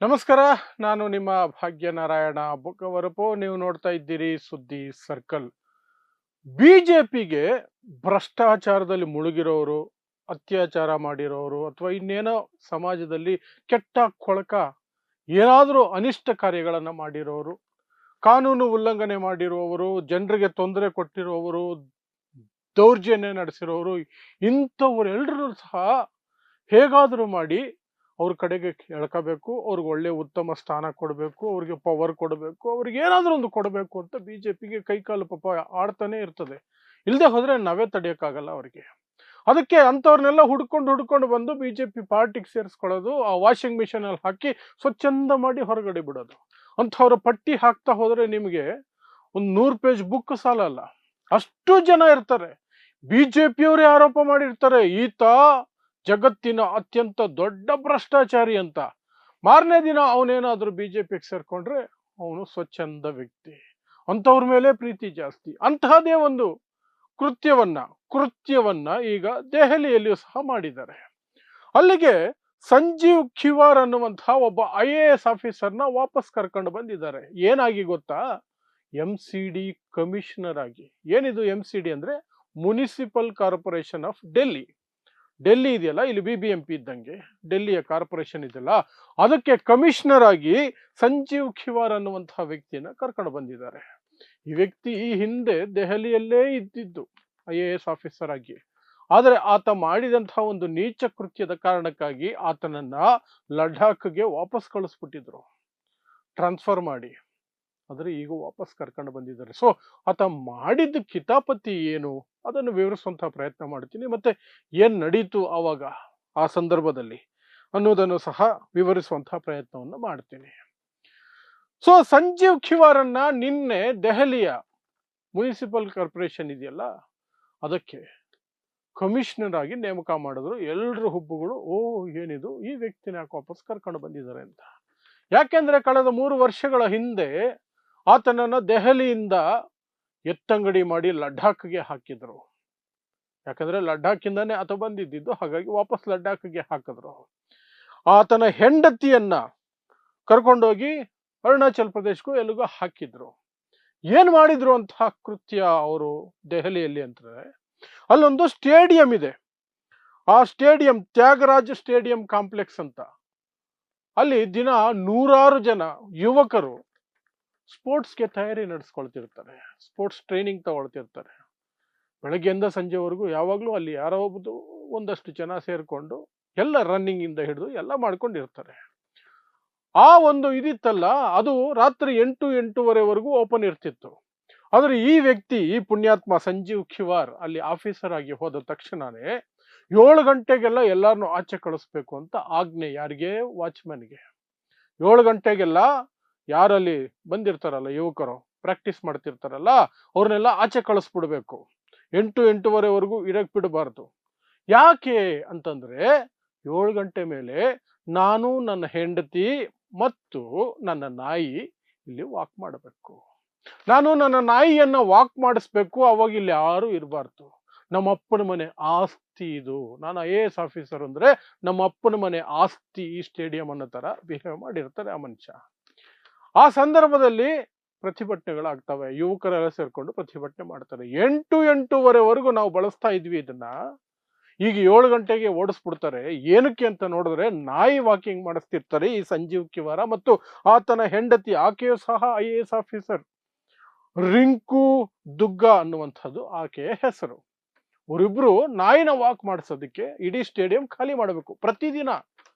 ನಮಸ್ಕಾರ. ನಾನು ನಿಮ್ಮ ಭಾಗ್ಯನಾರಾಯಣ ಬುಕ್ಕವರಪು. ನೀವು ನೋಡ್ತಾ ಇದ್ದೀರಿ ಸುದ್ದಿ ಸರ್ಕಲ್. ಬಿಜೆಪಿಗೆ ಭ್ರಷ್ಟಾಚಾರದಲ್ಲಿ ಮುಳುಗಿರೋರು, ಅತ್ಯಾಚಾರ ಮಾಡಿರೋರು ಅಥವಾ ಇನ್ನೇನೋ ಸಮಾಜದಲ್ಲಿ ಕೆಟ್ಟ ಕೊಳಕ ಏನಾದರೂ ಅನಿಷ್ಟ ಕಾರ್ಯಗಳನ್ನು ಮಾಡಿರೋರು, ಕಾನೂನು ಉಲ್ಲಂಘನೆ ಮಾಡಿರುವವರು, ಜನರಿಗೆ ತೊಂದರೆ ಕೊಟ್ಟಿರುವವರು, ದೌರ್ಜನ್ಯ ನಡೆಸಿರೋರು, ಇಂಥವರೆಲ್ಲರೂ ಸಹ ಹೇಗಾದರೂ ಮಾಡಿ ಅವ್ರ ಕಡೆಗೆ ಎಳ್ಕೋಬೇಕು, ಅವ್ರಿಗೆ ಒಳ್ಳೆ ಉತ್ತಮ ಸ್ಥಾನ ಕೊಡಬೇಕು, ಅವ್ರಿಗೆ ಪವರ್ ಕೊಡಬೇಕು, ಅವ್ರಿಗೆ ಏನಾದರೂ ಒಂದು ಕೊಡಬೇಕು ಅಂತ ಬಿಜೆಪಿಗೆ ಕೈಕಾಲು ಪಾಪ ಆಡ್ತಾನೆ ಇರ್ತದೆ. ಇಲ್ಲದೆ ಹೋದ್ರೆ ನಾವೇ ತಡೆಯೋಕ್ಕಾಗಲ್ಲ ಅವರಿಗೆ. ಅದಕ್ಕೆ ಅಂಥವ್ರನ್ನೆಲ್ಲ ಹುಡ್ಕೊಂಡು ಬಂದು ಬಿಜೆಪಿ ಪಾರ್ಟಿಗೆ ಸೇರಿಸ್ಕೊಳ್ಳೋದು, ಆ ವಾಷಿಂಗ್ ಮಿಷಿನ್ ಅಲ್ಲಿ ಹಾಕಿ ಸ್ವಚ್ಛಂದ ಮಾಡಿ ಹೊರಗಡೆ ಬಿಡೋದು. ಅಂಥವ್ರ ಪಟ್ಟಿ ಹಾಕ್ತಾ ಹೋದ್ರೆ ನಿಮಗೆ ಒಂದು 100 ಪೇಜ್ ಬುಕ್ ಸಾಲಲ್ಲ, ಅಷ್ಟು ಜನ ಇರ್ತಾರೆ. ಬಿಜೆಪಿಯವರೇ ಆರೋಪ ಮಾಡಿರ್ತಾರೆ ಈತ ಜಗತ್ತಿನ ಅತ್ಯಂತ ದೊಡ್ಡ ಭ್ರಷ್ಟಾಚಾರಿ ಅಂತ. ಮಾರನೇ ದಿನ ಅವನೇನಾದ್ರೂ ಬಿಜೆಪಿಗೆ ಸೇರ್ಕೊಂಡ್ರೆ ಅವನು ಸ್ವಚ್ಛಂದ ವ್ಯಕ್ತಿ, ಅಂಥವ್ರ ಮೇಲೆ ಪ್ರೀತಿ ಜಾಸ್ತಿ. ಅಂತಹದೇ ಒಂದು ಕೃತ್ಯವನ್ನ ಈಗ ದೆಹಲಿಯಲ್ಲಿಯೂ ಸಹ ಮಾಡಿದ್ದಾರೆ. ಅಲ್ಲಿಗೆ ಸಂಜೀವ್ ಖಿವಾರ್ ಅನ್ನುವಂತಹ ಒಬ್ಬ IAS ಆಫೀಸರ್ನ ವಾಪಸ್ ಕರ್ಕೊಂಡು ಬಂದಿದ್ದಾರೆ. ಏನಾಗಿ ಗೊತ್ತಾ? MCD ಕಮಿಷನರ್ ಆಗಿ. ಏನಿದು MCD ಅಂದ್ರೆ municipal corporation of Delhi. Delhi ಇದೆಯಲ್ಲ, ಇಲ್ಲಿ BBMP ಇದ್ದಂಗೆ ಡೆಲ್ಲಿಯ ಕಾರ್ಪೊರೇಷನ್ ಇದೆಯಲ್ಲ, ಅದಕ್ಕೆ ಕಮಿಷನರ್ ಆಗಿ ಸಂಜೀವ್ ಖಿವಾರ್ ಅನ್ನುವಂತಹ ವ್ಯಕ್ತಿಯನ್ನ ಕರ್ಕೊಂಡು ಬಂದಿದ್ದಾರೆ. ಈ ವ್ಯಕ್ತಿ ಈ ಹಿಂದೆ ದೆಹಲಿಯಲ್ಲೇ ಇದ್ದಿದ್ದು IAS ಆಫೀಸರ್ ಆಗಿ. ಆದರೆ ಆತ ಮಾಡಿದಂತಹ ಒಂದು ನೀಚ ಕೃತ್ಯದ ಕಾರಣಕ್ಕಾಗಿ ಆತನನ್ನ ಲಡಾಖ್ಗೆ ವಾಪಸ್ ಕಳಿಸ್ಬಿಟ್ಟಿದ್ರು, ಟ್ರಾನ್ಸ್ಫರ್ ಮಾಡಿ. ಆದರೆ ಈಗ ವಾಪಸ್ ಕರ್ಕೊಂಡು ಬಂದಿದ್ದಾರೆ. ಸೊ ಆತ ಮಾಡಿದ ಕಿತಾಪತಿ ಏನು ಅದನ್ನು ವಿವರಿಸುವಂತಹ ಪ್ರಯತ್ನ ಮಾಡ್ತೀನಿ, ಮತ್ತೆ ಏನ್ ನಡೀತು ಆವಾಗ ಆ ಸಂದರ್ಭದಲ್ಲಿ ಅನ್ನೋದನ್ನು ಸಹ ವಿವರಿಸುವಂತಹ ಪ್ರಯತ್ನವನ್ನು ಮಾಡ್ತೀನಿ. ಸೊ ಸಂಜೀವ್ ಖಿವಾರನ್ನ ನಿನ್ನೆ ದೆಹಲಿಯ ಮುನಿಸಿಪಲ್ ಕಾರ್ಪೊರೇಷನ್ ಇದೆಯಲ್ಲ, ಅದಕ್ಕೆ ಕಮಿಷನರ್ ಆಗಿ ನೇಮಕ ಮಾಡಿದ್ರು. ಎಲ್ಲರ ಹುಬ್ಬುಗಳು, ಓ ಏನಿದು, ಈ ವ್ಯಕ್ತಿನ ಯಾಕೆ ವಾಪಸ್ ಕರ್ಕೊಂಡು ಬಂದಿದ್ದಾರೆ ಅಂತ. ಯಾಕೆಂದ್ರೆ ಕಳೆದ 3 ವರ್ಷಗಳ ಹಿಂದೆ ಆತನನ್ನ ದೆಹಲಿಯಿಂದ ಎತ್ತಂಗಡಿ ಮಾಡಿ ಲಡಾಖ್ಗೆ ಹಾಕಿದ್ರು. ಯಾಕಂದ್ರೆ ಲಡಾಖಿಂದಾನೇ ಆತ ಬಂದಿದ್ದು, ಹಾಗಾಗಿ ವಾಪಸ್ ಲಡಾಖ್ಗೆ ಹಾಕಿದ್ರು. ಆತನ ಹೆಂಡತಿಯನ್ನ ಕರ್ಕೊಂಡೋಗಿ ಅರುಣಾಚಲ್ ಪ್ರದೇಶಕ್ಕೂ ಎಲ್ಲಿಗೋ ಹಾಕಿದ್ರು. ಏನ್ ಮಾಡಿದ್ರು ಅಂತಹ ಕೃತ್ಯ ಅವರು ದೆಹಲಿಯಲ್ಲಿ ಅಂತಂದ್ರೆ, ಅಲ್ಲೊಂದು ಸ್ಟೇಡಿಯಂ ಇದೆ. ಆ ಸ್ಟೇಡಿಯಂ ತ್ಯಾಗರಾಜ್ ಸ್ಟೇಡಿಯಂ ಕಾಂಪ್ಲೆಕ್ಸ್ ಅಂತ. ಅಲ್ಲಿ ದಿನ 100 ಜನ ಯುವಕರು ಸ್ಪೋರ್ಟ್ಸ್ಗೆ ತಯಾರಿ ನಡೆಸ್ಕೊಳ್ತಿರ್ತಾರೆ, ಸ್ಪೋರ್ಟ್ಸ್ ಟ್ರೈನಿಂಗ್ ತಗೊಳ್ತಿರ್ತಾರೆ. ಬೆಳಗ್ಗೆಯಿಂದ ಸಂಜೆವರೆಗೂ ಯಾವಾಗಲೂ ಅಲ್ಲಿ ಯಾರೋ ಒಬ್ಬದು ಒಂದಷ್ಟು ಜನ ಸೇರಿಕೊಂಡು ಎಲ್ಲ ರನ್ನಿಂಗ್ ಇಂದ ಹಿಡಿದು ಎಲ್ಲ ಮಾಡ್ಕೊಂಡಿರ್ತಾರೆ. ಆ ಒಂದು ಇದಿತ್ತಲ್ಲ, ಅದು ರಾತ್ರಿ 8-8:30ವರೆಗೂ ಓಪನ್ ಇರ್ತಿತ್ತು. ಆದ್ರೆ ಈ ವ್ಯಕ್ತಿ, ಈ ಪುಣ್ಯಾತ್ಮ ಸಂಜೀವ್ ಖಿವಾರ್ ಅಲ್ಲಿ ಆಫೀಸರ್ ಆಗಿ ಹೋದ ತಕ್ಷಣನೇ 7 ಗಂಟೆಗೆಲ್ಲ ಎಲ್ಲಾರನ್ನು ಆಚೆ ಕಳಿಸ್ಬೇಕು ಅಂತ ಆಜ್ಞೆ. ಯಾರಿಗೆ? ವಾಚ್ಮನ್ಗೆ. 7 ಗಂಟೆಗೆಲ್ಲ ಯಾರಲ್ಲಿ ಬಂದಿರ್ತಾರಲ್ಲ ಯುವಕರು, ಪ್ರಾಕ್ಟೀಸ್ ಮಾಡ್ತಿರ್ತಾರಲ್ಲ, ಅವ್ರನ್ನೆಲ್ಲ ಆಚೆ ಕಳಿಸ್ಬಿಡ್ಬೇಕು. 8-8:30ವರೆಗೂ ಇರಕ್ ಬಿಡಬಾರ್ದು. ಯಾಕೆ ಅಂತಂದ್ರೆ 7 ಗಂಟೆ ಮೇಲೆ ನಾನು, ನನ್ನ ಹೆಂಡತಿ ಮತ್ತು ನನ್ನ ನಾಯಿ ಇಲ್ಲಿ ವಾಕ್ ಮಾಡಬೇಕು. ನಾನು ನನ್ನ ನಾಯಿಯನ್ನ ವಾಕ್ ಮಾಡಿಸ್ಬೇಕು, ಅವಾಗ ಇಲ್ಲಿ ಯಾರು ಇರಬಾರ್ದು. ನಮ್ಮ ಅಪ್ಪನ ಮನೆ ಆಸ್ತಿ ಇದು. ನಾನು IAS ಆಫೀಸರ್ ಅಂದ್ರೆ ನಮ್ಮ ಅಪ್ಪನ ಮನೆ ಆಸ್ತಿ ಈ ಸ್ಟೇಡಿಯಂ ಅನ್ನೋ ತರ ಬಿಹೇವ್ ಮಾಡಿರ್ತಾರೆ ಆ ಮನುಷ್ಯ. ಆ ಸಂದರ್ಭದಲ್ಲಿ ಪ್ರತಿಭಟನೆಗಳಾಗ್ತವೆ, ಯುವಕರೆಲ್ಲ ಸೇರ್ಕೊಂಡು ಪ್ರತಿಭಟನೆ ಮಾಡ್ತಾರೆ. 8-8:30ವರೆಗೂ ನಾವು ಬಳಸ್ತಾ ಇದ್ವಿ ಇದನ್ನ, ಈಗ 7 ಗಂಟೆಗೆ ಓಡಿಸ್ಬಿಡ್ತಾರೆ. ಏನಕ್ಕೆ ಅಂತ ನೋಡಿದ್ರೆ ನಾಯಿ ವಾಕಿಂಗ್ ಮಾಡಿಸ್ತಿರ್ತಾರೆ ಈ ಸಂಜೀವ್ ಖಿವಾರ ಮತ್ತು ಆತನ ಹೆಂಡತಿ. ಆಕೆಯು ಸಹ IAS ಆಫೀಸರ್, ರಿಂಕು ದುಗ್ಗಾ ಅನ್ನುವಂಥದ್ದು ಆಕೆಯ ಹೆಸರು. ಅವರಿಬ್ರು ನಾಯಿನ ವಾಕ್ ಮಾಡಿಸೋದಕ್ಕೆ ಇಡೀ ಸ್ಟೇಡಿಯಂ ಖಾಲಿ ಮಾಡಬೇಕು ಪ್ರತಿದಿನ.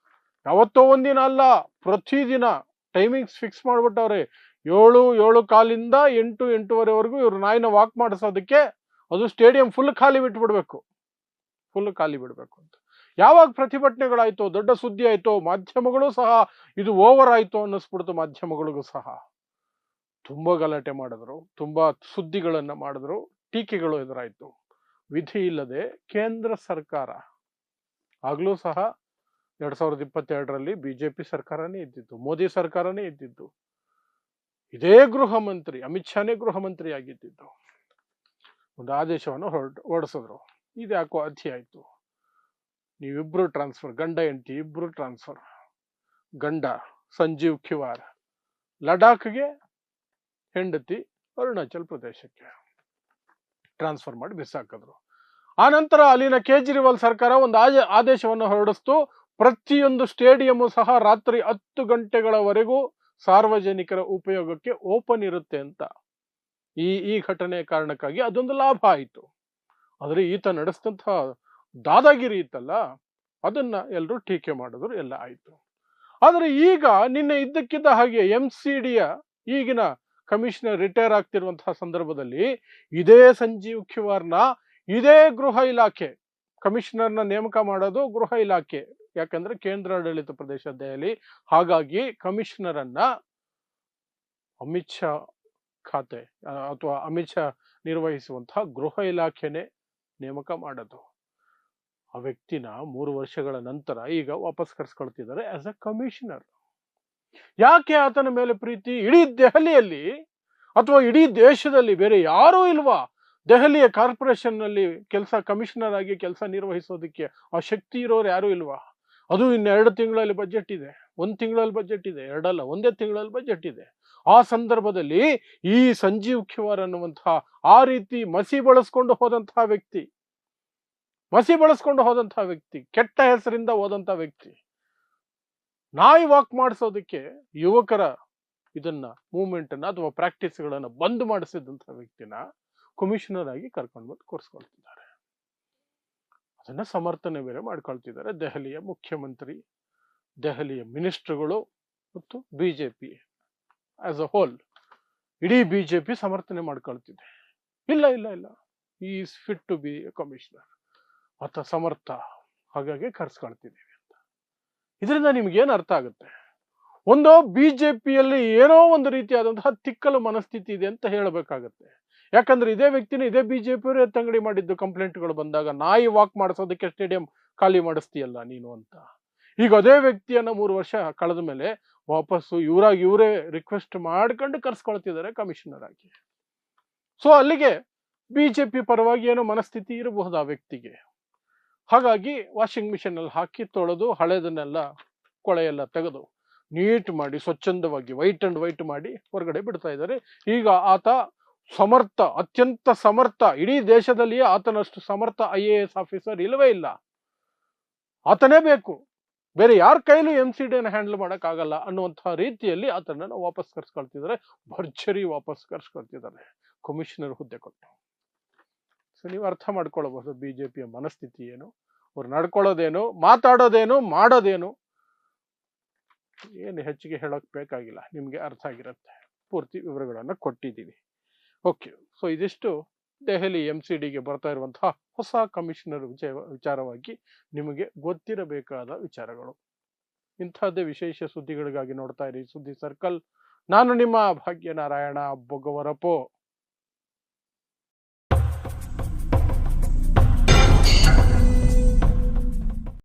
ಯಾವತ್ತೋ ಒಂದಿನ ಅಲ್ಲ, ಪ್ರತಿದಿನ ಟೈಮಿಂಗ್ಸ್ ಫಿಕ್ಸ್ ಮಾಡ್ಬಿಟ್ಟವ್ರೆ. 7-7:15 8-8:30ವರೆಗೂ ಇವ್ರು ನಾಯಿನ ವಾಕ್ ಮಾಡಿಸೋದಕ್ಕೆ ಅದು ಸ್ಟೇಡಿಯಂ ಫುಲ್ ಖಾಲಿ ಬಿಟ್ಬಿಡ್ಬೇಕು, ಫುಲ್ ಖಾಲಿ ಬಿಡ್ಬೇಕು ಅಂತ. ಯಾವಾಗ ಪ್ರತಿಭಟನೆಗಳಾಯ್ತು, ದೊಡ್ಡ ಸುದ್ದಿ ಆಯ್ತು, ಮಾಧ್ಯಮಗಳು ಸಹ ಇದು ಓವರ್ ಆಯ್ತು ಅನ್ನಿಸ್ಬಿಡ್ತು. ಮಾಧ್ಯಮಗಳಿಗೂ ಸಹ ತುಂಬಾ ಗಲಾಟೆ ಮಾಡಿದ್ರು, ತುಂಬಾ ಸುದ್ದಿಗಳನ್ನ ಮಾಡಿದ್ರು, ಟೀಕೆಗಳು ಎದುರಾಯ್ತು. ವಿಧಿ ಇಲ್ಲದೆ ಕೇಂದ್ರ ಸರ್ಕಾರ, ಆಗ್ಲೂ ಸಹ 2022ರಲ್ಲಿ ಬಿಜೆಪಿ ಸರ್ಕಾರನೇ ಇದ್ದಿದ್ದು, ಮೋದಿ ಸರ್ಕಾರನೇ ಇದ್ದಿದ್ದು, ಇದೇ ಗೃಹ ಮಂತ್ರಿ ಅಮಿತ್ ಶಾನೇ ಗೃಹ ಮಂತ್ರಿ ಆಗಿದ್ದಿದ್ದು, ಒಂದು ಆದೇಶವನ್ನು ಹೊರಡಿಸಿದ್ರು. ಇದ್ಯಾಕೋ ಅತಿ ಆಯ್ತು, ನೀವಿಬ್ರು ಟ್ರಾನ್ಸ್ಫರ್, ಗಂಡ ಹೆಂಡತಿ ಇಬ್ರು ಟ್ರಾನ್ಸ್ಫರ್. ಗಂಡ ಸಂಜೀವ್ ಕಿವಾರ್ ಲಡಾಖ್ಗೆ ಹೆಂಡತಿ ಅರುಣಾಚಲ್ ಪ್ರದೇಶಕ್ಕೆ ಟ್ರಾನ್ಸ್ಫರ್ ಮಾಡಿ ಬಿಸಾಕಿದ್ರು. ಆ ನಂತರ ಅಲ್ಲಿನ ಕೇಜ್ರಿವಾಲ್ ಸರ್ಕಾರ ಒಂದು ಆದೇಶವನ್ನು ಹೊರಡಿಸ್ತು, ಪ್ರತಿಯೊಂದು ಸ್ಟೇಡಿಯಂ ಸಹ ರಾತ್ರಿ 10 ಗಂಟೆಗಳವರೆಗೂ ಸಾರ್ವಜನಿಕರ ಉಪಯೋಗಕ್ಕೆ ಓಪನ್ ಇರುತ್ತೆ ಅಂತ. ಈ ಘಟನೆಯ ಕಾರಣಕ್ಕಾಗಿ ಅದೊಂದು ಲಾಭ ಆಯಿತು. ಆದರೆ ಈತ ನಡೆಸಿದಂತಹ ದಾದಾಗಿರಿ ಇತ್ತಲ್ಲ, ಅದನ್ನ ಎಲ್ಲರೂ ಟೀಕೆ ಮಾಡಿದ್ರು, ಎಲ್ಲ ಆಯಿತು. ಆದರೆ ಈಗ ನಿನ್ನೆ ಇದ್ದಕ್ಕಿದ್ದ ಹಾಗೆ MCDಯ ಈಗಿನ ಕಮಿಷನರ್ ರಿಟೈರ್ ಆಗ್ತಿರುವಂತಹ ಸಂದರ್ಭದಲ್ಲಿ ಇದೇ ಸಂಜೀವ್ ಕಿವಾರ್ನ ಇದೇ ಗೃಹ ಇಲಾಖೆ ಕಮಿಷನರ್ನ ನೇಮಕ ಮಾಡೋದು ಗೃಹ ಇಲಾಖೆ, ಯಾಕಂದ್ರೆ ಕೇಂದ್ರಾಡಳಿತ ಪ್ರದೇಶ ದೆಹಲಿ. ಹಾಗಾಗಿ ಕಮಿಷನರ್ ಅನ್ನ ಅಮಿತ್ ಶಾ ಖಾತೆ ಅಥವಾ ಅಮಿತ್ ಶಾ ನಿರ್ವಹಿಸುವಂತಹ ಗೃಹ ಇಲಾಖೆನೆ ನೇಮಕ ಮಾಡೋದು. ಆ ವ್ಯಕ್ತಿನ 3 ವರ್ಷಗಳ ನಂತರ ಈಗ ವಾಪಸ್ ಕರ್ಸ್ಕೊಳ್ತಿದ್ದಾರೆ ಆಸ್ ಅ ಕಮಿಷನರ್. ಯಾಕೆ ಆತನ ಮೇಲೆ ಪ್ರೀತಿ? ಇಡೀ ದೆಹಲಿಯಲ್ಲಿ ಅಥವಾ ಇಡೀ ದೇಶದಲ್ಲಿ ಬೇರೆ ಯಾರೂ ಇಲ್ವಾ ದೆಹಲಿಯ ಕಾರ್ಪೊರೇಷನ್ ನಲ್ಲಿ ಕಮಿಷನರ್ ಆಗಿ ಕೆಲಸ ನಿರ್ವಹಿಸೋದಕ್ಕೆ? ಆ ಶಕ್ತಿ ಇರೋರು ಯಾರು ಇಲ್ವಾ? ಅದು ಇನ್ನು 2 ತಿಂಗಳಲ್ಲಿ ಬಜೆಟ್ ಇದೆ, 1 ತಿಂಗಳಲ್ಲಿ ಬಜೆಟ್ ಇದೆ, 2 ಅಲ್ಲ 1 ತಿಂಗಳಲ್ಲಿ ಬಜೆಟ್ ಇದೆ. ಆ ಸಂದರ್ಭದಲ್ಲಿ ಈ ಸಂಜೀವ್ ಕಿವಾರ್ ಅನ್ನುವಂತಹ ಆ ರೀತಿ ಮಸಿ ಬಳಸ್ಕೊಂಡು ಹೋದಂತಹ ವ್ಯಕ್ತಿ, ಕೆಟ್ಟ ಹೆಸರಿಂದ ಹೋದಂತ ವ್ಯಕ್ತಿ, ನಾಯಿ ವಾಕ್ ಮಾಡಿಸೋದಕ್ಕೆ ಯುವಕರ ಇದನ್ನ ಮೂವ್ಮೆಂಟ್ ಅನ್ನ ಅಥವಾ ಪ್ರಾಕ್ಟೀಸ್ಗಳನ್ನ ಬಂದ್ ಮಾಡಿಸಿದಂತ ವ್ಯಕ್ತಿನ ಕಮಿಷನರ್ ಆಗಿ ಕರ್ಕೊಂಡು ಬಂದು ಕೂರಿಸ್ಕೊಳ್ತಿದ್ದಾರೆ. ಅದನ್ನ ಸಮರ್ಥನೆ ಬೇರೆ ಮಾಡ್ಕೊಳ್ತಿದ್ದಾರೆ ದೆಹಲಿಯ ಮುಖ್ಯಮಂತ್ರಿ, ದೆಹಲಿಯ ಮಿನಿಸ್ಟರ್ಗಳು ಮತ್ತು ಬಿಜೆಪಿ ಆಸ್ ಅ ಹೋಲ್. ಇಡೀ ಬಿಜೆಪಿ ಸಮರ್ಥನೆ ಮಾಡ್ಕೊಳ್ತಿದೆ. ಇಲ್ಲ ಇಲ್ಲ ಇಲ್ಲ, is fit to be a commissioner, ಆತ ಸಮರ್ಥ, ಹಾಗಾಗಿ ಕರ್ಸ್ಕೊಳ್ತಿದ್ದೀವಿ ಅಂತ. ಇದರಿಂದ ನಿಮ್ಗೇನು ಅರ್ಥ ಆಗುತ್ತೆ? ಒಂದು ಬಿಜೆಪಿಯಲ್ಲಿ ಏನೋ ಒಂದು ರೀತಿಯಾದಂತಹ ತಿಕ್ಕಲು ಮನಸ್ಥಿತಿ ಇದೆ ಅಂತ ಹೇಳಬೇಕಾಗತ್ತೆ. ಯಾಕಂದ್ರೆ ಇದೇ ವ್ಯಕ್ತಿನ ಇದೇ ಬಿಜೆಪಿಯವರು ಎತ್ತಂಗಡಿ ಮಾಡಿದ್ದು ಕಂಪ್ಲೇಂಟ್ಗಳು ಬಂದಾಗ, ನಾಯಿ ವಾಕ್ ಮಾಡಿಸೋದಕ್ಕೆ ಸ್ಟೇಡಿಯಂ ಖಾಲಿ ಮಾಡಿಸ್ತೀಯಲ್ಲ ನೀನು ಅಂತ. ಈಗ ಅದೇ ವ್ಯಕ್ತಿಯನ್ನ 3 ವರ್ಷ ಕಳೆದ ಮೇಲೆ ವಾಪಸ್ಸು ಇವರೇ ರಿಕ್ವೆಸ್ಟ್ ಮಾಡ್ಕೊಂಡು ಕರ್ಸ್ಕೊಳ್ತಿದ್ದಾರೆ ಕಮಿಷನರ್ ಆಗಿ. ಸೊ ಅಲ್ಲಿಗೆ ಬಿಜೆಪಿ ಪರವಾಗಿ ಏನೋ ಮನಸ್ಥಿತಿ ಇರಬಹುದು ಆ ವ್ಯಕ್ತಿಗೆ. ಹಾಗಾಗಿ ವಾಷಿಂಗ್ ಮಿಷಿನ್ ಅಲ್ಲಿ ಹಾಕಿ ತೊಳೆದು ಹಳೆದನ್ನೆಲ್ಲ ಕೊಳೆಯೆಲ್ಲ ತೆಗೆದು ನೀಟ್ ಮಾಡಿ ಸ್ವಚ್ಛಂದವಾಗಿ ವೈಟ್ ಮಾಡಿ ಹೊರಗಡೆ ಬಿಡ್ತಾ ಇದ್ದಾರೆ. ಈಗ ಆತ ಸಮರ್ಥ, ಅತ್ಯಂತ ಸಮರ್ಥ, ಇಡೀ ದೇಶದಲ್ಲಿಯೇ ಆತನಷ್ಟು ಸಮರ್ಥ IAS ಆಫೀಸರ್ ಇಲ್ಲವೇ ಇಲ್ಲ. ಆತನೇ ಬೇಕು, ಬೇರೆ ಯಾರ ಕೈಲೂ MCDನ ಹ್ಯಾಂಡಲ್ ಮಾಡಕ್ ಆಗಲ್ಲ ಅನ್ನುವಂತಹ ರೀತಿಯಲ್ಲಿ ಆತನನ್ನ ವಾಪಸ್ ಕರ್ಸ್ಕೊಳ್ತಿದ್ದಾರೆ. ಭರ್ಜರಿ ವಾಪಸ್ ಕರ್ಸ್ಕೊಳ್ತಿದ್ದಾರೆ ಕಮಿಷನರ್ ಹುದ್ದೆ ಕೊಟ್ಟು. ಸೊ ನೀವು ಅರ್ಥ ಮಾಡ್ಕೊಳ್ಬಹುದು ಬಿಜೆಪಿಯ ಮನಸ್ಥಿತಿ ಏನು, ಅವ್ರು ನಡ್ಕೊಳ್ಳೋದೇನು, ಮಾತಾಡೋದೇನು, ಮಾಡೋದೇನು. ಏನು ಹೆಚ್ಚಿಗೆ ಹೇಳೋಕ್ ಬೇಕಾಗಿಲ್ಲ, ನಿಮ್ಗೆ ಅರ್ಥ ಆಗಿರುತ್ತೆ. ಪೂರ್ತಿ ವಿವರಗಳನ್ನು ಕೊಟ್ಟಿದ್ದೀವಿ. ಓಕೆ, ಸೊ ಇದಿಷ್ಟು ದೆಹಲಿ MCDಗೆ ಬರ್ತಾ ಇರುವಂತಹ ಹೊಸ ಕಮಿಷನರ್ ವಿಚಾರವಾಗಿ ನಿಮಗೆ ಗೊತ್ತಿರಬೇಕಾದ ವಿಚಾರಗಳು. ಇಂಥದ್ದೇ ವಿಶೇಷ ಸುದ್ದಿಗಳಿಗಾಗಿ ನೋಡ್ತಾ ಇರಿ ಸುದ್ದಿ ಸರ್ಕಲ್. ನಾನು ನಿಮ್ಮ ಭಾಗ್ಯನಾರಾಯಣ ಬೊಗವರಪೋ.